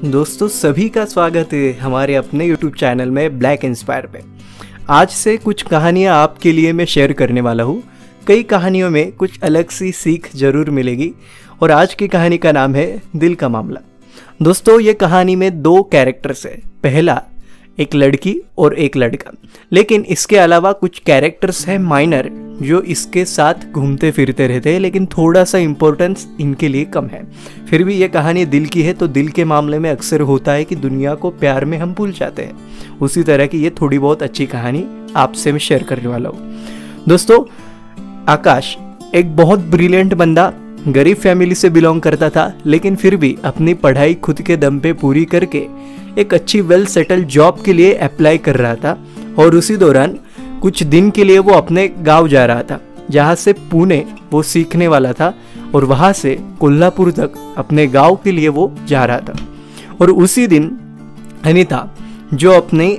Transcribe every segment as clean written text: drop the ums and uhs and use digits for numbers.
दोस्तों सभी का स्वागत है हमारे अपने YouTube चैनल में ब्लैक इंस्पायर पे। आज से कुछ कहानियाँ आपके लिए मैं शेयर करने वाला हूँ। कई कहानियों में कुछ अलग सी सीख जरूर मिलेगी और आज की कहानी का नाम है दिल का मामला। दोस्तों ये कहानी में दो कैरेक्टर्स है, पहला एक लड़की और एक लड़का, लेकिन इसके अलावा कुछ कैरेक्टर्स हैं माइनर जो इसके साथ घूमते फिरते रहते हैं, लेकिन थोड़ा सा इम्पोर्टेंस इनके लिए कम है। फिर भी ये कहानी दिल की है, तो दिल के मामले में अक्सर होता है कि दुनिया को प्यार में हम भूल जाते हैं। उसी तरह की ये थोड़ी बहुत अच्छी कहानी आपसे मैं शेयर करने वाला हूँ। दोस्तों आकाश एक बहुत ब्रिलियंट बंदा, गरीब फैमिली से बिलोंग करता था, लेकिन फिर भी अपनी पढ़ाई खुद के दम पे पूरी करके एक अच्छी वेल सेटल्ड जॉब के लिए अप्लाई कर रहा था। और उसी दौरान कुछ दिन के लिए वो अपने गांव जा रहा था, जहां से पुणे वो सीखने वाला था, और वहां से कोल्हापुर तक अपने गांव के लिए वो जा रहा था। और उसी दिन अनीता, जो अपनी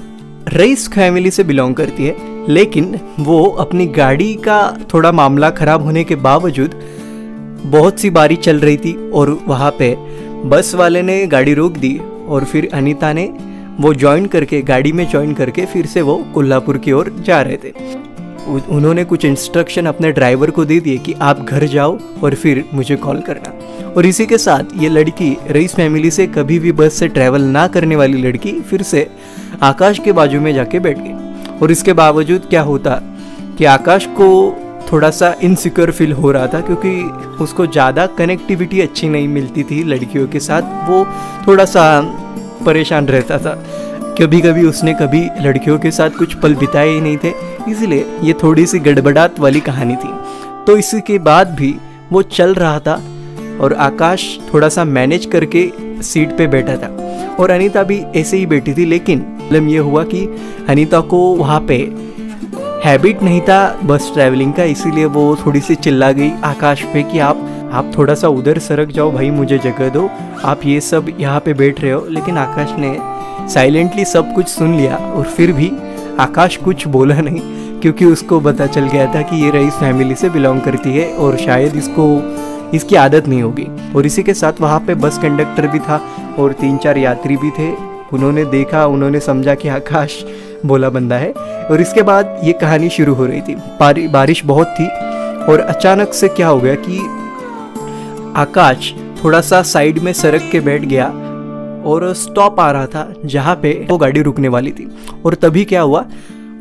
रईस फैमिली से बिलोंग करती है, लेकिन वो अपनी गाड़ी का थोड़ा मामला खराब होने के बावजूद बहुत सी बारी चल रही थी, और वहाँ पे बस वाले ने गाड़ी रोक दी और फिर अनीता ने वो गाड़ी में ज्वाइन करके फिर से वो कोल्हापुर की ओर जा रहे थे। उन्होंने कुछ इंस्ट्रक्शन अपने ड्राइवर को दे दिए कि आप घर जाओ और फिर मुझे कॉल करना। और इसी के साथ ये लड़की, रईस फैमिली से कभी भी बस से ट्रैवल ना करने वाली लड़की, फिर से आकाश के बाजू में जाके बैठ गई। और इसके बावजूद क्या होता कि आकाश को थोड़ा सा इनसिक्योर फील हो रहा था, क्योंकि उसको ज़्यादा कनेक्टिविटी अच्छी नहीं मिलती थी लड़कियों के साथ। वो थोड़ा सा परेशान रहता था, कभी कभी उसने कभी लड़कियों के साथ कुछ पल बिताए ही नहीं थे, इसलिए ये थोड़ी सी गड़बड़ाहट वाली कहानी थी। तो इसी के बाद भी वो चल रहा था और आकाश थोड़ा सा मैनेज करके सीट पे बैठा था और अनीता भी ऐसे ही बैठी थी। लेकिन प्रॉब्लम ये हुआ कि अनीता को वहाँ पे हैबिट नहीं था बस ट्रैवलिंग का, इसीलिए वो थोड़ी सी चिल्ला गई आकाश पे कि आप थोड़ा सा उधर सरक जाओ भाई, मुझे जगह दो, आप ये सब यहाँ पे बैठ रहे हो। लेकिन आकाश ने साइलेंटली सब कुछ सुन लिया, और फिर भी आकाश कुछ बोला नहीं, क्योंकि उसको पता चल गया था कि ये रईस फैमिली से बिलोंग करती है और शायद इसकी आदत नहीं होगी। और इसी के साथ वहाँ पे बस कंडक्टर भी था और 3-4 यात्री भी थे। उन्होंने देखा, उन्होंने समझा कि आकाश भोला बंदा है। और इसके बाद ये कहानी शुरू हो रही थी। बारिश बहुत थी और अचानक से क्या हो गया कि आकाश थोड़ा सा साइड में सरक के बैठ गया और स्टॉप आ रहा था जहाँ पे वो गाड़ी रुकने वाली थी। और तभी क्या हुआ,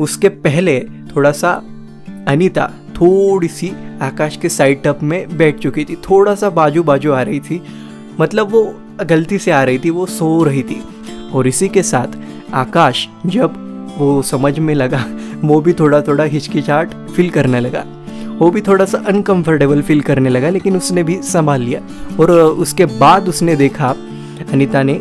उसके पहले थोड़ा सा अनीता थोड़ी सी आकाश के साइड टप में बैठ चुकी थी, थोड़ा सा बाजू आ रही थी, मतलब वो गलती से आ रही थी, वो सो रही थी। और इसी के साथ आकाश जब वो समझ में लगा, वो भी थोड़ा हिचकिचाहट फील करने लगा, वो भी थोड़ा सा अनकंफर्टेबल फील करने लगा, लेकिन उसने भी संभाल लिया। और उसके बाद उसने देखा, अनीता ने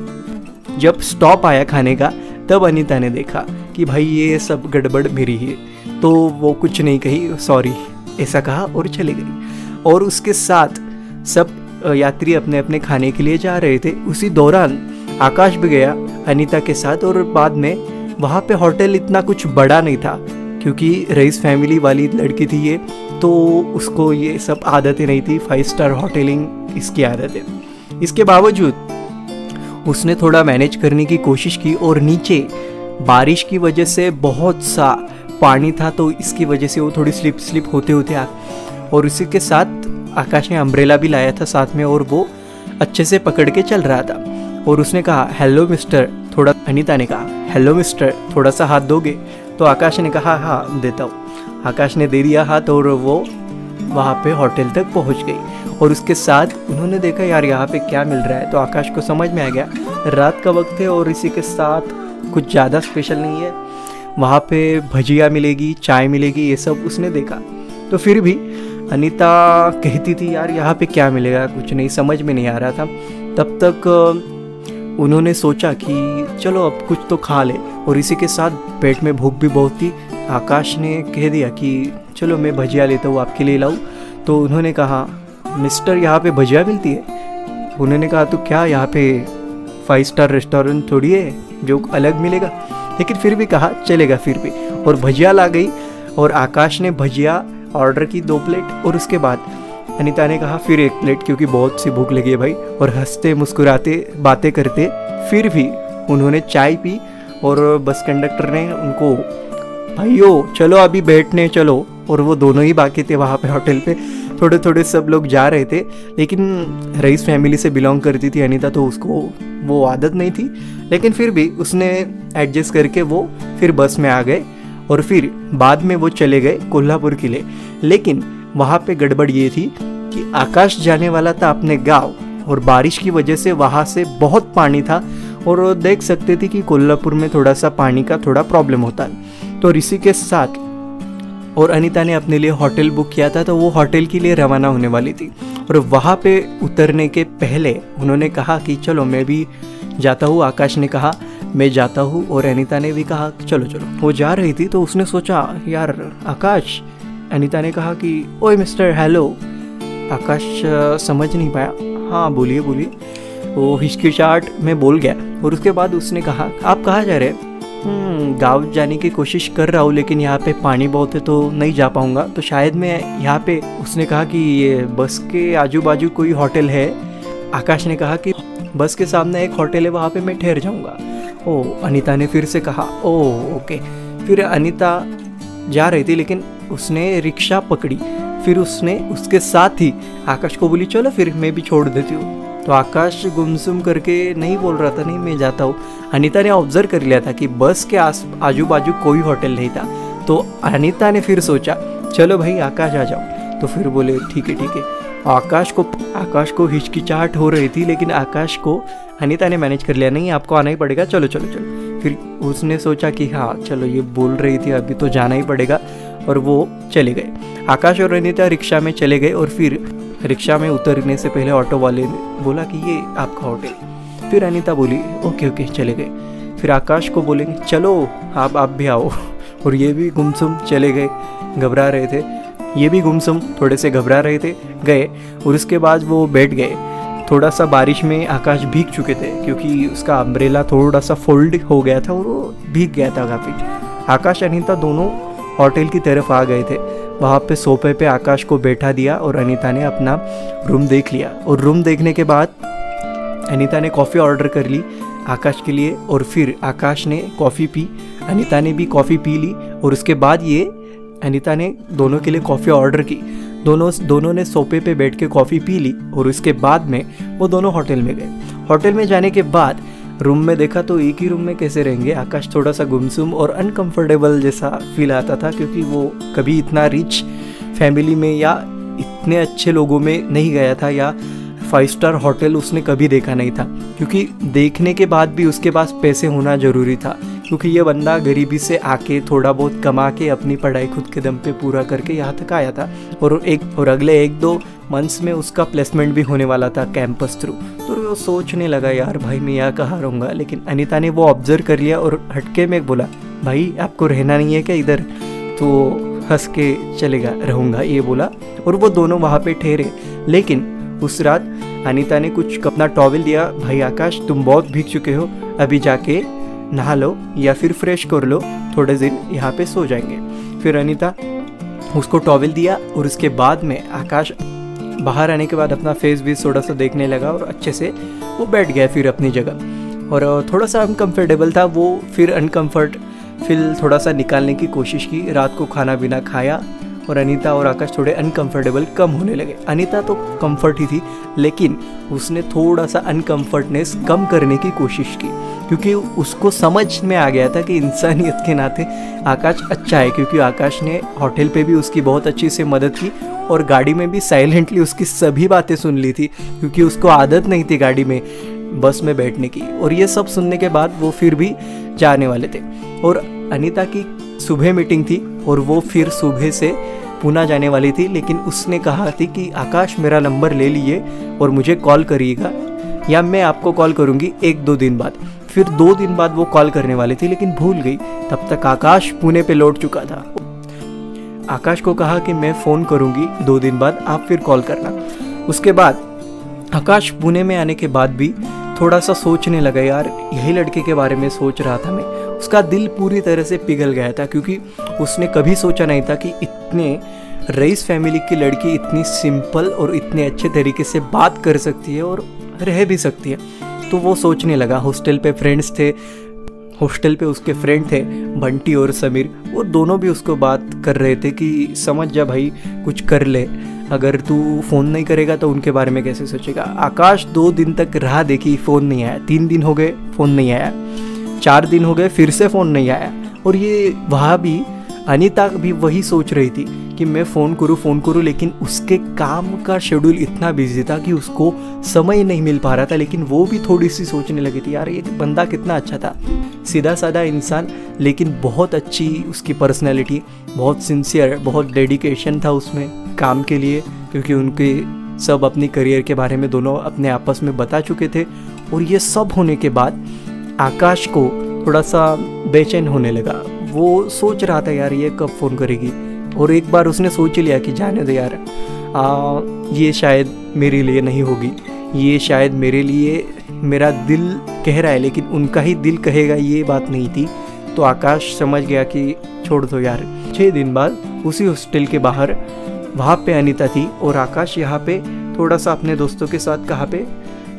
जब स्टॉप आया खाने का, तब अनीता ने देखा कि भाई ये सब गड़बड़ मेरी है। तो वो कुछ नहीं कही, सॉरी ऐसा कहा और चली गई। और उसके साथ सब यात्री अपने अपने खाने के लिए जा रहे थे। उसी दौरान आकाश भी गया अनीता के साथ। और बाद में वहाँ पे होटल इतना कुछ बड़ा नहीं था, क्योंकि रईस फैमिली वाली लड़की थी ये, तो उसको ये सब आदतें नहीं थी, 5 स्टार होटलिंग इसकी आदत है। इसके बावजूद उसने थोड़ा मैनेज करने की कोशिश की, और नीचे बारिश की वजह से बहुत सा पानी था, तो इसकी वजह से वो थोड़ी स्लिप होते और इसी के साथ आकाश ने अम्ब्रेला भी लाया था साथ में, और वो अच्छे से पकड़ के चल रहा था। और उसने कहा हेलो मिस्टर, थोड़ा अनीता ने कहा हेलो मिस्टर, थोड़ा सा हाथ दोगे? तो आकाश ने कहा हाँ देता हूँ। आकाश ने दे दिया हाथ और वो वहाँ पे होटल तक पहुँच गई। और उसके साथ उन्होंने देखा यार यहाँ पे क्या मिल रहा है, तो आकाश को समझ में आ गया रात का वक्त है और इसी के साथ कुछ ज़्यादा स्पेशल नहीं है, वहाँ पे भजिया मिलेगी, चाय मिलेगी, ये सब उसने देखा। तो फिर भी अनीता कहती थी यार यहाँ पे क्या मिलेगा, कुछ नहीं समझ में नहीं आ रहा था। तब तक उन्होंने सोचा कि चलो अब कुछ तो खा ले, और इसी के साथ पेट में भूख भी बहुत थी। आकाश ने कह दिया कि चलो मैं भजिया लेता हूँ, आपके लिए लाऊं? तो उन्होंने कहा मिस्टर यहाँ पे भजिया मिलती है? उन्होंने कहा तो क्या यहाँ पे 5 स्टार रेस्टोरेंट थोड़ी है जो अलग मिलेगा? लेकिन फिर भी कहा चलेगा फिर भी, और भजिया ला गई। और आकाश ने भजिया ऑर्डर की 2 प्लेट, और उसके बाद अनीता ने कहा फिर 1 प्लेट, क्योंकि बहुत सी भूख लगी है भाई। और हंसते मुस्कुराते बातें करते फिर भी उन्होंने चाय पी। और बस कंडक्टर ने उनको, भाइयों चलो अभी बैठने चलो। और वो दोनों ही बाकी थे वहाँ पे होटल पे, थोड़े थोड़े सब लोग जा रहे थे। लेकिन रईस फैमिली से बिलोंग करती थी अनीता, तो उसको वो आदत नहीं थी, लेकिन फिर भी उसने एडजस्ट करके वो फिर बस में आ गए। और फिर बाद में वो चले गए कोल्हापुर के लिए। लेकिन वहाँ पे गड़बड़ ये थी कि आकाश जाने वाला था अपने गांव, और बारिश की वजह से वहाँ से बहुत पानी था। और देख सकते थे कि कोल्हापुर में थोड़ा सा पानी का थोड़ा प्रॉब्लम होता है। तो ऋषि के साथ और अनीता ने अपने लिए होटल बुक किया था, तो वो होटल के लिए रवाना होने वाली थी। और वहाँ पे उतरने के पहले उन्होंने कहा कि चलो मैं भी जाता हूँ। आकाश ने कहा मैं जाता हूँ, और अनीता ने भी कहा चलो चलो। वो जा रही थी तो उसने सोचा यार आकाश। अनीता ने कहा कि ओए मिस्टर हेलो। आकाश समझ नहीं पाया, हाँ बोलिए बोलिए। वो हिचकिचाहट में बोल गया। और उसके बाद उसने कहा आप कहाँ जा रहे हैं? गाँव जाने की कोशिश कर रहा हूँ, लेकिन यहाँ पे पानी बहुत है तो नहीं जा पाऊँगा, तो शायद मैं यहाँ पे। उसने कहा कि ये बस के आजू बाजू कोई होटल है। आकाश ने कहा कि बस के सामने एक होटल है, वहाँ पे मैं ठहर जाऊँगा। ओ, अनीता ने फिर से कहा ओ ओके। फिर अनीता जा रही थी, लेकिन उसने रिक्शा पकड़ी। फिर उसने उसके साथ ही आकाश को बोली चलो फिर मैं भी छोड़ देती हूँ। तो आकाश गुमसुम करके नहीं बोल रहा था, नहीं मैं जाता हूँ। अनीता ने ऑब्जर्व कर लिया था कि बस के आजू बाजू कोई होटल नहीं था। तो अनीता ने फिर सोचा चलो भाई आकाश आ जाओ। तो फिर बोले ठीक है ठीक है। आकाश को हिचकिचाहट हो रही थी, लेकिन आकाश को अनीता ने मैनेज कर लिया, नहीं आपको आना ही पड़ेगा, चलो चलो चलो। फिर उसने सोचा कि हाँ चलो ये बोल रही थी अभी तो जाना ही पड़ेगा, और वो चले गए। आकाश और अनीता रिक्शा में चले गए। और फिर रिक्शा में उतरने से पहले ऑटो वाले ने बोला कि ये आपका होटल। फिर अनीता बोली ओके ओके चले गए। फिर आकाश को बोलेंगे चलो आप भी आओ। और ये भी गुमसुम चले गए, घबरा रहे थे। ये भी गुमसुम थोड़े से घबरा रहे थे, गए। और उसके बाद वो बैठ गए। थोड़ा सा बारिश में आकाश भीग चुके थे, क्योंकि उसका अम्ब्रेला थोड़ा सा फोल्ड हो गया था और वो भीग गया था काफ़ी। आकाश अनीता दोनों होटल की तरफ आ गए थे। वहाँ पे सोफे पे आकाश को बैठा दिया और अनीता ने अपना रूम देख लिया। और रूम देखने के बाद अनीता ने कॉफ़ी ऑर्डर कर ली आकाश के लिए। और फिर आकाश ने कॉफ़ी पी, अनीता ने भी कॉफ़ी पी ली। और उसके बाद ये अनीता ने दोनों के लिए कॉफ़ी ऑर्डर की। दोनों ने सोफे पे बैठ के कॉफ़ी पी ली। और उसके बाद में वो दोनों होटल में गए। होटल में जाने के बाद रूम में देखा तो एक ही रूम में कैसे रहेंगे। आकाश थोड़ा सा गुमसुम और अनकंफर्टेबल जैसा फील आता था, क्योंकि वो कभी इतना रिच फैमिली में या इतने अच्छे लोगों में नहीं गया था, या 5 स्टार होटल उसने कभी देखा नहीं था। क्योंकि देखने के बाद भी उसके पास पैसे होना ज़रूरी था, क्योंकि ये बंदा गरीबी से आके थोड़ा बहुत कमा के अपनी पढ़ाई खुद के दम पे पूरा करके यहाँ तक आया था। और अगले 1-2 मंथ्स में उसका प्लेसमेंट भी होने वाला था कैंपस थ्रू। तो वो सोचने लगा यार भाई मैं यहाँ कहाँ रहूँगा। लेकिन अनीता ने वो ऑब्जर्व कर लिया और हटके में बोला भाई आपको रहना नहीं है क्या इधर? तो हंस के चलेगा रहूँगा ये बोला। और वो दोनों वहाँ पे ठहरे। लेकिन उस रात अनीता ने कुछ अपना टॉवल दिया, भाई आकाश तुम बहुत भीग चुके हो, अभी जाके नहा लो या फिर फ्रेश कर लो, थोड़े दिन यहाँ पे सो जाएंगे। फिर अनीता उसको टॉवल दिया। और उसके बाद में आकाश बाहर आने के बाद अपना फेस भी थोड़ा सा देखने लगा और अच्छे से वो बैठ गया फिर अपनी जगह। और थोड़ा सा अनकम्फर्टेबल था वो, फिर अनकम्फर्ट फील थोड़ा सा निकालने की कोशिश की। रात को खाना पीना खाया और अनीता और आकाश थोड़े अनकम्फर्टेबल कम होने लगे। अनीता तो कंफर्ट ही थी, लेकिन उसने थोड़ा सा अनकम्फर्टनेस कम करने की कोशिश की, क्योंकि उसको समझ में आ गया था कि इंसानियत के नाते आकाश अच्छा है। क्योंकि आकाश ने होटल पे भी उसकी बहुत अच्छी से मदद की और गाड़ी में भी साइलेंटली उसकी सभी बातें सुन ली थी, क्योंकि उसको आदत नहीं थी गाड़ी में बस में बैठने की। और ये सब सुनने के बाद वो फिर भी जाने वाले थे। और अनीता की सुबह मीटिंग थी और वो फिर सुबह से पूना जाने वाली थी। लेकिन उसने कहा थी कि आकाश मेरा नंबर ले लिए और मुझे कॉल करिएगा, या मैं आपको कॉल करूँगी 1-2 दिन बाद। फिर 2 दिन बाद वो कॉल करने वाली थी, लेकिन भूल गई। तब तक आकाश पुणे पे लौट चुका था। आकाश को कहा कि मैं फ़ोन करूँगी 2 दिन बाद, आप फिर कॉल करना। उसके बाद आकाश पुणे में आने के बाद भी थोड़ा सा सोचने लगा, यार यही लड़के के बारे में सोच रहा था मैं। उसका दिल पूरी तरह से पिघल गया था, क्योंकि उसने कभी सोचा नहीं था कि इतने रईस फैमिली की लड़की इतनी सिंपल और इतने अच्छे तरीके से बात कर सकती है और रह भी सकती है। तो वो सोचने लगा, हॉस्टल पे फ्रेंड्स थे, हॉस्टल पे उसके फ्रेंड थे बंटी और समीर, वो दोनों भी उसको बात कर रहे थे कि समझ जा भाई, कुछ कर ले, अगर तू फ़ोन नहीं करेगा तो उनके बारे में कैसे सोचेगा। आकाश 2 दिन तक राह देखी, फ़ोन नहीं आया। 3 दिन हो गए, फ़ोन नहीं आया। 4 दिन हो गए, फिर से फ़ोन नहीं आया। और ये वहाँ भी अनीता भी वही सोच रही थी कि मैं फ़ोन करूँ, लेकिन उसके काम का शेड्यूल इतना बिजी था कि उसको समय नहीं मिल पा रहा था। लेकिन वो भी थोड़ी सी सोचने लगी थी, यार ये बंदा कितना अच्छा था, सीधा साधा इंसान, लेकिन बहुत अच्छी उसकी पर्सनैलिटी, बहुत सिंसियर, बहुत डेडिकेशन था उसमें काम के लिए, क्योंकि उनके सब अपनी करियर के बारे में दोनों अपने आपस में बता चुके थे। और ये सब होने के बाद आकाश को थोड़ा सा बेचैन होने लगा। वो सोच रहा था यार ये कब फ़ोन करेगी, और एक बार उसने सोच लिया कि जाने दे यार, ये शायद मेरे लिए नहीं होगी, ये शायद मेरे लिए, मेरा दिल कह रहा है लेकिन उनका ही दिल कहेगा, ये बात नहीं थी। तो आकाश समझ गया कि छोड़ दो यार। 6 दिन बाद उसी हॉस्टल के बाहर वहाँ पे अनीता थी और आकाश यहाँ पे थोड़ा सा अपने दोस्तों के साथ कहाँ पे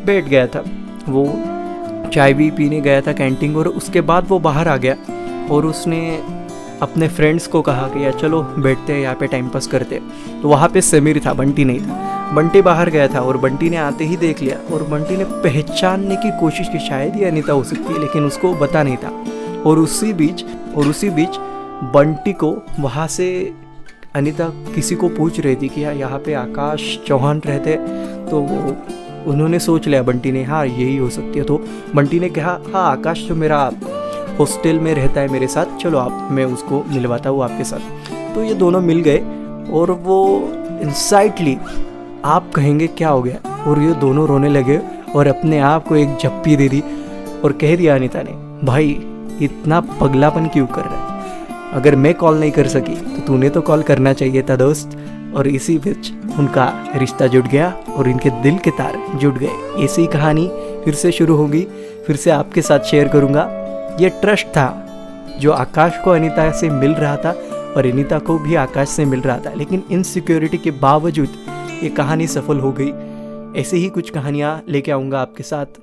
बैठ गया था। वो चाय भी पीने गया था कैंटीन, और उसके बाद वो बाहर आ गया और उसने अपने फ्रेंड्स को कहा कि यार चलो बैठते हैं यहाँ पे, टाइम पास करते। तो वहाँ पे समीर था, बंटी नहीं था। बंटी बाहर गया था और बंटी ने आते ही देख लिया, और बंटी ने पहचानने की कोशिश की, शायद ये अनीता हो सकती है, लेकिन उसको पता नहीं था। और उसी बीच बंटी को वहाँ से अनीता किसी को पूछ रही थी कि यार यहाँ पे आकाश चौहान रहते, तो उन्होंने सोच लिया बंटी ने, हाँ यही हो सकती है। तो बंटी ने कहा, हाँ आकाश तो मेरा हॉस्टल में रहता है मेरे साथ, चलो आप, मैं उसको मिलवाता हूँ आपके साथ। तो ये दोनों मिल गए और वो इंसाइटली, आप कहेंगे क्या हो गया, और ये दोनों रोने लगे और अपने आप को एक झप्पी दे दी और कह दिया अनीता ने, भाई इतना पगलापन क्यों कर रहा है, अगर मैं कॉल नहीं कर सकी तो तूने तो कॉल करना चाहिए था दोस्त। और इसी बीच उनका रिश्ता जुड़ गया और इनके दिल के तार जुड़ गए। ऐसी कहानी फिर से शुरू होगी, फिर से आपके साथ शेयर करूँगा। ये ट्रस्ट था जो आकाश को अनीता से मिल रहा था और अनीता को भी आकाश से मिल रहा था, लेकिन इनसिक्योरिटी के बावजूद ये कहानी सफल हो गई। ऐसे ही कुछ कहानियाँ लेके आऊँगा आपके साथ।